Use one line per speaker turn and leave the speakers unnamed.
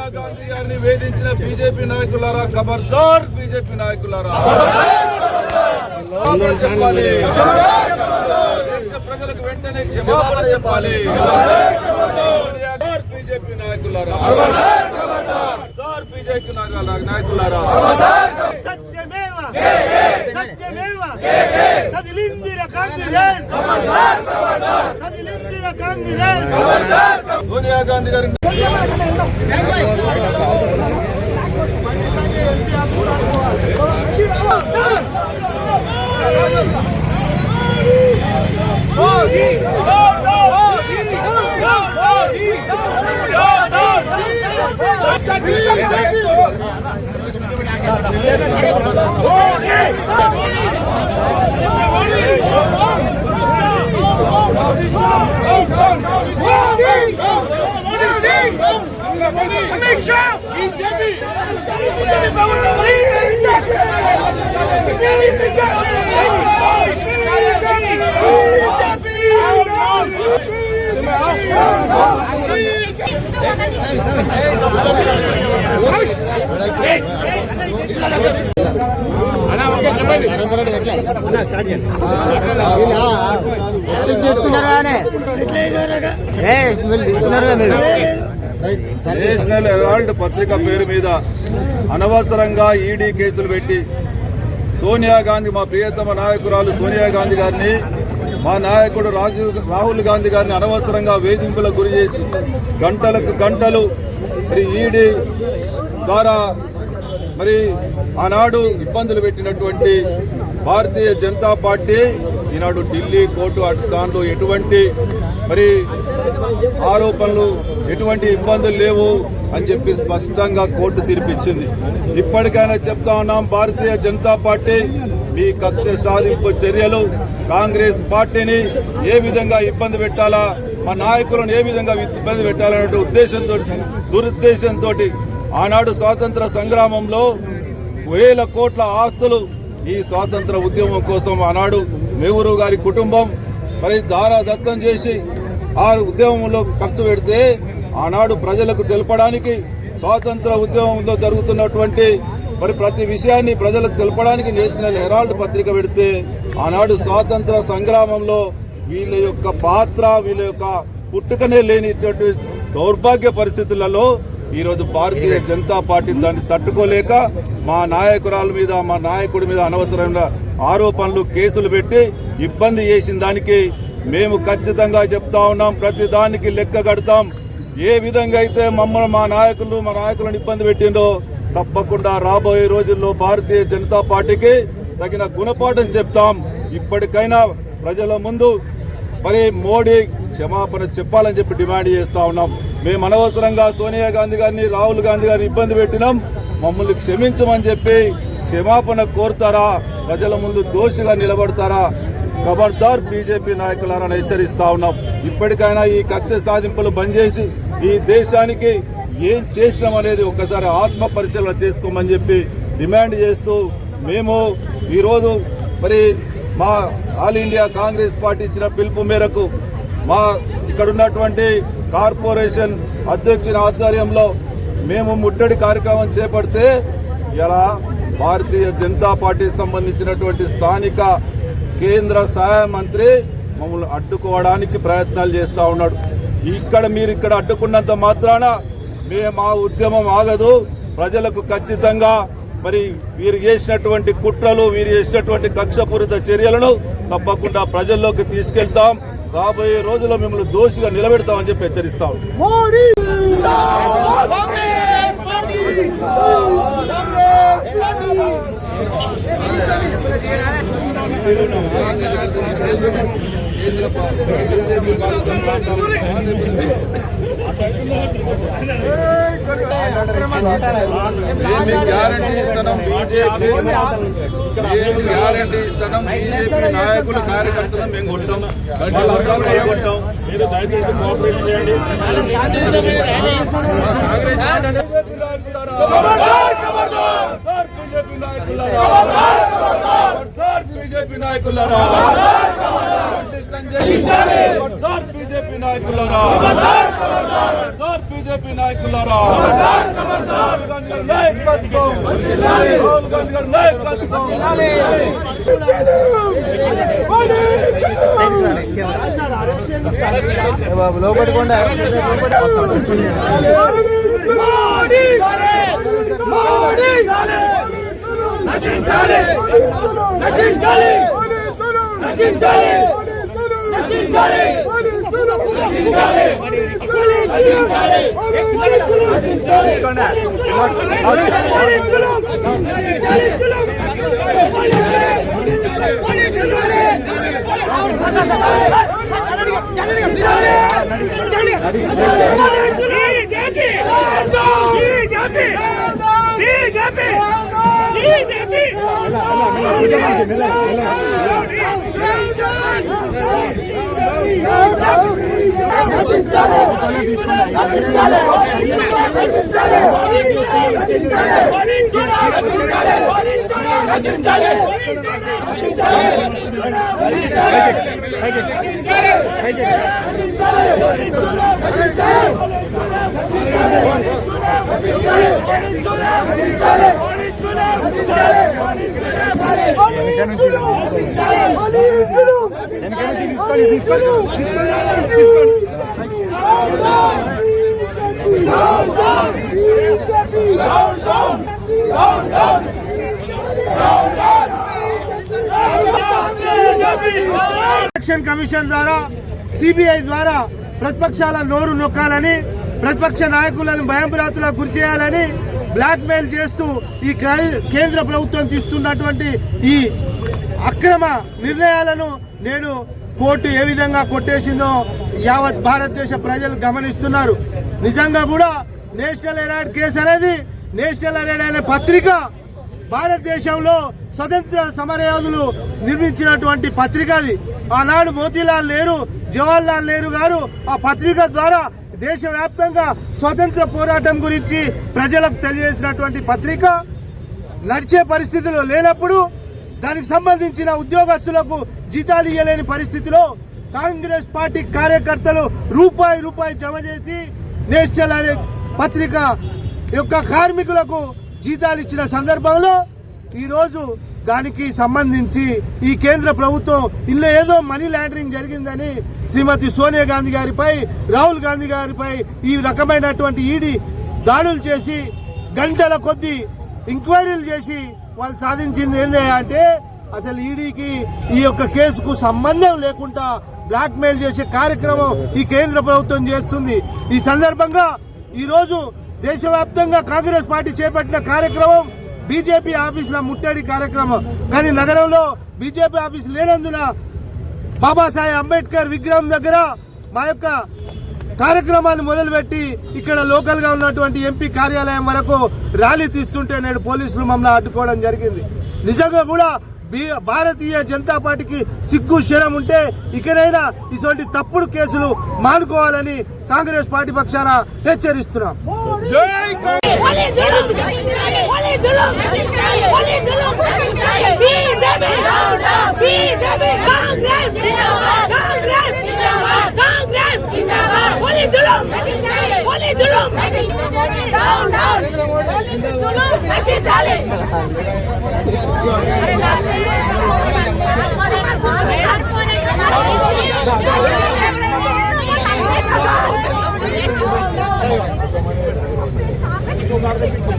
సోనియా గాంధీ గారిని వేధించిన బీజేపీ నాయకులారా, ఖబర్దార్ బీజేపీ నాయకులారా, చెప్పాలి. దేశ ప్రజలకు వెంటనే క్షమాపణ చెప్పాలి. బీజేపీ నాయకులారా, బీజేపీ నాయకులారా, సోనియా గాంధీ గారి నేషనల్ హెరాల్డ్ పత్రిక పేరు మీద అనవసరంగా ఈడీ కేసులు పెట్టి సోనియా గాంధీ, మా ప్రియతమ నాయకురాలు సోనియా గాంధీ గారిని, మా నాయకుడు రాహుల్ గాంధీ గారిని అనవసరంగా వేధింపులకు గురి చేసి గంటలకు గంటలు మరి ఈడీ ద్వారా మరి ఆనాడు ఇబ్బందులు పెట్టినటువంటి భారతీయ జనతా పార్టీ ఈనాడు ఢిల్లీ కోర్టు దాంట్లో ఎటువంటి మరి ఆరోపణలు, ఎటువంటి ఇబ్బందులు లేవు అని చెప్పి స్పష్టంగా కోర్టు తీర్పిచ్చింది. ఇప్పటికైనా చెప్తా ఉన్నాం, భారతీయ జనతా పార్టీ మీ కక్ష సాధింపు చర్యలు కాంగ్రెస్ పార్టీని ఏ విధంగా ఇబ్బంది పెట్టాలా, మా నాయకులను ఏ విధంగా ఇబ్బంది పెట్టాలనే ఉద్దేశంతో, దురుద్దేశంతో ఆనాడు స్వాతంత్ర సంగ్రామంలో వేల కోట్ల ఆస్తులు ఈ స్వాతంత్ర ఉద్యమం కోసం ఆనాడు నెహ్రూ గారి కుటుంబం మరి దారాదత్తం చేసి ఆ ఉద్యమంలో ఖర్చు పెడితే ఆనాడు ప్రజలకు తెలపడానికి, స్వాతంత్ర ఉద్యమంలో జరుగుతున్నటువంటి మరి ప్రతి విషయాన్ని ప్రజలకు తెలపడానికి నేషనల్ హెరాల్డ్ పత్రిక పెడితే ఆనాడు స్వాతంత్ర సంగ్రామంలో వీళ్ళ యొక్క పాత్ర, వీళ్ళ యొక్క పుట్టుకనే లేనిటువంటి దౌర్భాగ్య పరిస్థితులలో ఈరోజు భారతీయ జనతా పార్టీ దాన్ని తట్టుకోలేక మా నాయకురాల మీద, మా నాయకుడి మీద అనవసరమైన ఆరోపణలు, కేసులు పెట్టి ఇబ్బంది చేసిన దానికి మేము ఖచ్చితంగా చెప్తా ఉన్నాం, ప్రతి దానికి లెక్క కడతాం. ఏ విధంగా అయితే మమ్మల్ని మా నాయకులను ఇబ్బంది పెట్టిండో తప్పకుండా రాబోయే రోజుల్లో భారతీయ జనతా పార్టీకి తగిన గుణపాఠం చెప్తాం. ఇప్పటికైనా ప్రజల ముందు మరి మోడీ క్షమాపణ చెప్పాలని చెప్పి డిమాండ్ చేస్తా ఉన్నాం. మేము అనవసరంగా సోనియా గాంధీ గారిని, రాహుల్ గాంధీ గారిని ఇబ్బంది పెట్టినాం, మమ్మల్ని క్షమించమని చెప్పి క్షమాపణ కోరుతారా, ప్రజల ముందు దోషిగా నిలబడతారా? ఖబర్దార్ బీజేపీ నాయకులారని హెచ్చరిస్తా ఉన్నాం. ఇప్పటికైనా ఈ కక్ష సాధింపులు బంద్ చేసి ఈ దేశానికి ఏం చేసినాం అనేది ఒక్కసారి ఆత్మ పరిశీలన చేసుకోమని చెప్పి డిమాండ్ చేస్తూ మేము ఈరోజు మరి మా ఆల్ ఇండియా కాంగ్రెస్ పార్టీ ఇచ్చిన పిలుపు మేరకు మా ఇక్కడ ఉన్నటువంటి కార్పొరేషన్ అధ్యక్షుని ఆధ్వర్యంలో మేము ముట్టడి కార్యక్రమం చేపడితే ఇలా భారతీయ జనతా పార్టీకి సంబంధించినటువంటి స్థానిక కేంద్ర సహాయ మంత్రి మమ్మల్ని అడ్డుకోవడానికి ప్రయత్నాలు చేస్తూ ఉన్నాడు. మీరు ఇక్కడ అడ్డుకున్నంత మాత్రాన మా ఉద్యమం ఆగదు. ప్రజలకు ఖచ్చితంగా మరి వీరు చేసినటువంటి కుట్రలు, వీరు చేసినటువంటి కక్షపూరిత చర్యలను తప్పకుండా ప్రజల్లోకి తీసుకెళ్తాం. రాబోయే రోజుల్లో మిమ్మల్ని దోషిగా నిలబెడతామని చెప్పి హెచ్చరిస్తాం. గ్యారంటీ ఇస్తున్నాం, బీజేపీ గ్యారంటీ ఇస్తున్నాం, బీజేపీ నాయకులు కార్యకర్తలు మేము కొట్టాం, కొట్టాం. మీరు దయచేసి కోఆపరేట్ చేయండి. బీజేపీ నాయకులారా, బీజేపీ నాయకులారా, ఖబర్దార్ బీజేపీ నాయకులారా, రాహుల్ గాంధీ గారి నాయకత్వం, రాహుల్ గాంధీ గారి నాయకత్వం.
బాబు లోపడుకోండి. ఎలక్షన్ కమిషన్ ద్వారా సిబిఐ ద్వారా ప్రతిపక్షాల నోరు నొక్కాలని, ప్రతిపక్ష నాయకులను భయంభ్రాంతులకు గురి చేయాలని బ్లాక్ మెయిల్ చేస్తూ ఈ కేంద్ర ప్రభుత్వం తీసుకున్నటువంటి ఈ అక్రమ నిర్ణయాలను నేడు కోర్టు ఏ విధంగా కొట్టేసిందో యావత్ భారతదేశ ప్రజలు గమనిస్తున్నారు. నిజంగా కూడా నేషనల్ హెరాల్డ్ కేసు అనేది, నేషనల్ హెరాల్డ్ అనే పత్రిక భారతదేశంలో స్వతంత్ర సమరయోధులు నిర్మించినటువంటి పత్రిక అది. ఆనాడు మోతీలాల్ నెహ్రూ, జవహర్లాల్ నెహ్రూ గారు ఆ పత్రిక ద్వారా దేశవ్యాప్తంగా స్వతంత్ర పోరాటం గురించి ప్రజలకు తెలియజేసినటువంటి పత్రిక నడిచే పరిస్థితులు లేనప్పుడు, దానికి సంబంధించిన ఉద్యోగస్తులకు జీతాలు ఇవ్వలేని పరిస్థితిలో కాంగ్రెస్ పార్టీ కార్యకర్తలు రూపాయి జమ చేసి నేషనల్ అనే పత్రిక యొక్క కార్మికులకు జీతాలు ఇచ్చిన సందర్భంలో ఈరోజు దానికి సంబంధించి ఈ కేంద్ర ప్రభుత్వం ఇలా ఏదో మనీ లాండరింగ్ జరిగిందని శ్రీమతి సోనియా గాంధీ గారిపై, రాహుల్ గాంధీ గారిపై ఈ రకమైనటువంటి ఈడీ దాడులు చేసి గంటల కొద్దీ ఎంక్వైరీలు చేసి వాళ్ళు సాధించింది ఏంటి అంటే అసలు ఈడీకి ఈ యొక్క కేసుకు సంబంధం లేకుండా బ్లాక్ మెయిల్ చేసే కార్యక్రమం ఈ కేంద్ర ప్రభుత్వం చేస్తుంది. ఈ సందర్భంగా ఈరోజు దేశవ్యాప్తంగా కాంగ్రెస్ పార్టీ చేపట్టిన కార్యక్రమం బీజేపీ ఆఫీసుల ముట్టడి కార్యక్రమం. కానీ నగరంలో బీజేపీ ఆఫీసు లేనందున బాబాసాహెబ్ అంబేద్కర్ విగ్రహం దగ్గర మా యొక్క కార్యక్రమాన్ని మొదలుపెట్టి ఇక్కడ లోకల్ గా ఉన్నటువంటి ఎంపీ కార్యాలయం వరకు ర్యాలీ తీస్తుంటే నేడు పోలీసులు మమ్మల్ని అడ్డుకోవడం జరిగింది. నిజంగా కూడా భారతీయ జనతా పార్టీకి సిగ్గు శరం ఉంటే ఇకనైనా ఇటువంటి తప్పుడు కేసులు మానుకోవాలని కాంగ్రెస్ పార్టీ పక్షాన హెచ్చరిస్తున్నాం.
Thank you.